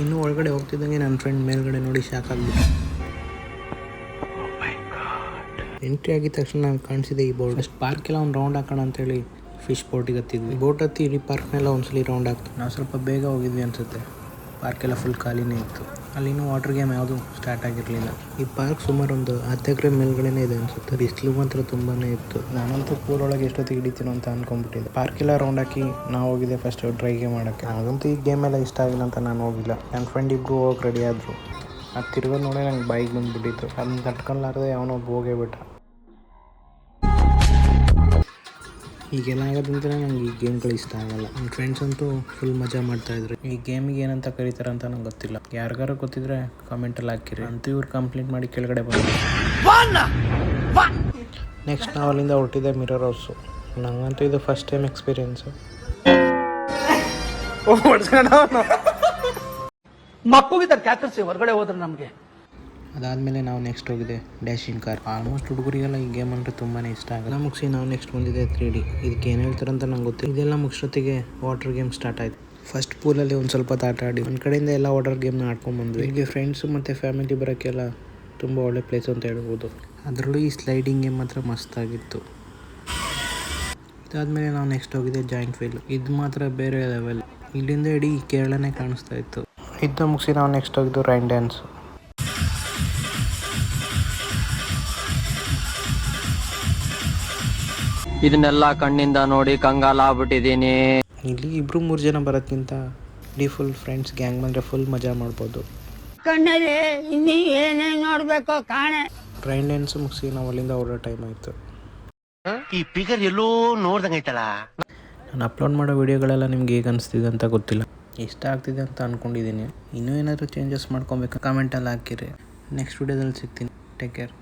ಇನ್ನೂ ಒಳಗಡೆ ಹೋಗ್ತಿದ್ದಂಗೆ ನನ್ನ ಫ್ರೆಂಡ್ ಮೇಲ್ಗಡೆ ನೋಡಿ ಶಾಕ್ ಆಗ್ಬಿಟ್ಟು. ಎಂಟ್ರಿ ಆಗಿದ ತಕ್ಷಣ ನಂಗೆ ಕಾಣಿಸಿದೆ ಈ ಬೋರ್ಡ್. ಅಷ್ಟು ಪಾರ್ಕೆಲ್ಲ ಒಂದು ರೌಂಡ್ ಹಾಕೋಣ ಅಂತೇಳಿ ಫಿಶ್ ಬೋಟಿಗೆ ಹತ್ತಿದ್ವಿ. ಬೋಟ್ ಹತ್ತಿ ಇಡೀ ಪಾರ್ಕ್ನೆಲ್ಲ ಒಂದ್ಸಲಿ ರೌಂಡ್ ಆಗ್ತು. ನಾವು ಸ್ವಲ್ಪ ಬೇಗ ಹೋಗಿದ್ವಿ ಅನಿಸುತ್ತೆ. ಪಾರ್ಕೆಲ್ಲ ಫುಲ್ ಖಾಲಿನೇ ಇತ್ತು. ಅಲ್ಲಿನೂ ವಾಟರ್ ಗೇಮ್ ಯಾವುದು ಸ್ಟಾರ್ಟ್ ಆಗಿರಲಿಲ್ಲ. ಈ ಪಾರ್ಕ್ ಸುಮಾರು ಒಂದು 10 ಎಕರೆ ಮೇಲ್ಗಡೆನೇ ಇದೆ ಅನಿಸುತ್ತೆ. ಬಿಸಿಲು ಮಾತ್ರ ತುಂಬಾ ಇತ್ತು. ನಾನಂತೂ ಪೂಲ್ ಒಳಗೆ ಎಷ್ಟೊತ್ತಿಗೆ ಹಿಡಿತೀನೋ ಅಂತ ಅಂದ್ಕೊಂಡ್ಬಿಟ್ಟಿದ್ದೆ. ಪಾರ್ಕೆಲ್ಲ ರೌಂಡ್ ಹಾಕಿ ನಾವು ಹೋಗಿದ್ದೆ ಫಸ್ಟ್ ಡ್ರೈ ಗೇಮ್ ಮಾಡೋಕ್ಕೆ. ಹಾಗಂತೂ ಈ ಗೇಮ್ ಎಲ್ಲ ಇಷ್ಟ ಆಗಿಲ್ಲ ಅಂತ ನಾನು ಹೋಗಿಲ್ಲ. ನನ್ನ ಫ್ರೆಂಡ್ ಇಬ್ಬರು ಹೋಗಿ ರೆಡಿ ಆದರು. ಅದು ತಿರ್ಗೋದು ನೋಡಿ ನಂಗೆ ಬೈಕ್ ಬಂದುಬಿಟ್ಟಿತ್ತು. ಅದನ್ನ ತಟ್ಕೊಳ್ಳಾರ್ದೆ ಅವನೊಬ್ಬ ಹೋಗೇ ಬಿಟ್ಟ. ಈಗೆಲ್ಲ ಆಗೋದಂತಲೇ ನಂಗೆ ಈ ಗೇಮ್ಗಳು ಇಷ್ಟ ಆಗಲ್ಲ. ನನ್ನ ಫ್ರೆಂಡ್ಸ್ ಅಂತೂ ಫುಲ್ ಮಜಾ ಮಾಡ್ತಾಯಿದ್ರು. ಈ ಗೇಮಿಗೆ ಏನಂತ ಕರೀತಾರೆ ಅಂತ ನಂಗೆ ಗೊತ್ತಿಲ್ಲ. ಯಾರಿಗಾರು ಗೊತ್ತಿದ್ರೆ ಕಾಮೆಂಟಲ್ಲಿ ಹಾಕಿರಿ. ಅಂತೂ ಇವ್ರು ಕಂಪ್ಲೀಟ್ ಮಾಡಿ ಕೆಳಗಡೆ ಬಂದರು. ನೆಕ್ಸ್ಟ್ ನಾವು ಅಲ್ಲಿಂದ ಹೊರಟಿದ್ದೆ ಮಿರರ್ ಹೌಸು. ನಂಗಂತೂ ಇದು ಫಸ್ಟ್ ಟೈಮ್ ಎಕ್ಸ್ಪೀರಿಯೆನ್ಸು. ಮಕ್ಕಳಿಗೆ ಕ್ಯಾಕರ್ಸಿ ಹೊರಗಡೆ ಹೋದ್ರೆ ನಮಗೆ. ಅದಾದಮೇಲೆ ನಾವು ನೆಕ್ಸ್ಟ್ ಹೋಗಿದೆ ಡ್ಯಾಶಿಂಗ್ ಕಾರ್. ಆಲ್ಮೋಸ್ಟ್ ಹುಡುಗರಿಗೆಲ್ಲ ಈ ಗೇಮ್ ಅಂದರೆ ತುಂಬಾ ಇಷ್ಟ ಆಗುತ್ತೆ. ಮುಗಿಸಿ ನಾವು ನೆಕ್ಸ್ಟ್ ಬಂದಿದೆ 3D. ಇದಕ್ಕೆ ಏನು ಹೇಳ್ತಾರಂತ ನಂಗೆ ಗೊತ್ತಿಲ್ಲ. ಇದೆಲ್ಲ ಮುಗಿಸೋತ್ತಿಗೆ ವಾಟರ್ ಗೇಮ್ ಸ್ಟಾರ್ಟ್ ಆಯಿತು. ಫಸ್ಟ್ ಪೂಲಲ್ಲಿ ಒಂದು ಸ್ವಲ್ಪ ಆಟ ಆಡಿ ಒಂದು ಕಡೆಯಿಂದ ಎಲ್ಲ ವಾಟರ್ ಗೇಮ್ನ ಆಡ್ಕೊಂಡ್ಬಂದ್ವಿ. ಇಲ್ಲಿ ಫ್ರೆಂಡ್ಸು ಮತ್ತು ಫ್ಯಾಮಿಲಿ ಬರೋಕ್ಕೆಲ್ಲ ತುಂಬ ಒಳ್ಳೆ ಪ್ಲೇಸ್ ಅಂತ ಹೇಳ್ಬೋದು. ಅದರಲ್ಲೂ ಈ ಸ್ಲೈಡಿಂಗ್ ಗೇಮ್ ಮಾತ್ರ ಮಸ್ತಾಗಿತ್ತು. ಇದಾದಮೇಲೆ ನಾವು ನೆಕ್ಸ್ಟ್ ಹೋಗಿದೆ ಜಾಯಿಂಟ್ ವೀಲ್. ಇದು ಮಾತ್ರ ಬೇರೆ ಲೆವೆಲ್. ಇಲ್ಲಿಂದ ಇಡೀ ಕೇರಳನೇ ಕಾಣಿಸ್ತಾ ಇತ್ತು. ಇದು ಮುಗಿಸಿ ನಾವು ನೆಕ್ಸ್ಟ್ ಹೋಗಿದ್ದು ರೈನ್ ಡ್ಯಾನ್ಸ್. ಇದನ್ನೆಲ್ಲ ಕಣ್ಣಿಂದ ನೋಡಿ ಕಂಗಾಲಾಗ್ಬಿಟ್ಟಿದ್ದೀನಿ. ಇಲ್ಲಿ 2-3 ಜನ ಬರೋದ್ಕಿಂತ ಇಡೀ ಫುಲ್ ಫ್ರೆಂಡ್ಸ್ ಗ್ಯಾಂಗ್ ಬಂದರೆ ಫುಲ್ ಮಜಾ ಮಾಡ್ಬೋದು. ಕಣ್ಣಲ್ಲಿ ಇನ್ನೀ ಏನೇನು ನೋಡ್ಬೇಕು ಕಾಣೆ. ರೈನ್ ಡ್ಯಾನ್ಸ್ ಮುಗಿಸಿ ನಾವು ಅಲ್ಲಿಂದ ಹೊರಡೋ ಟೈಮ್ ಆಯಿತು. ಈ ಫಿಗರ್ ಎಲ್ಲೋ ನೋಡ್ದಂಗೈತಲ್ಲ. ನಾನು ಅಪ್ಲೋಡ್ ಮಾಡೋ ವೀಡಿಯೋಗಳೆಲ್ಲ ನಿಮ್ಗೆ ಹೇಗೆ ಅನಿಸ್ತಿದೆ ಅಂತ ಗೊತ್ತಿಲ್ಲ. ಇಷ್ಟ ಆಗ್ತಿದೆ ಅಂತ ಅಂದ್ಕೊಂಡಿದ್ದೀನಿ. ಇನ್ನೂ ಏನಾದರೂ ಚೇಂಜಸ್ ಮಾಡ್ಕೊಬೇಕು ಕಾಮೆಂಟಲ್ಲಿ ಹಾಕಿರಿ. ನೆಕ್ಸ್ಟ್ ವೀಡಿಯೋದಲ್ಲಿ ಸಿಗ್ತೀನಿ. Take care.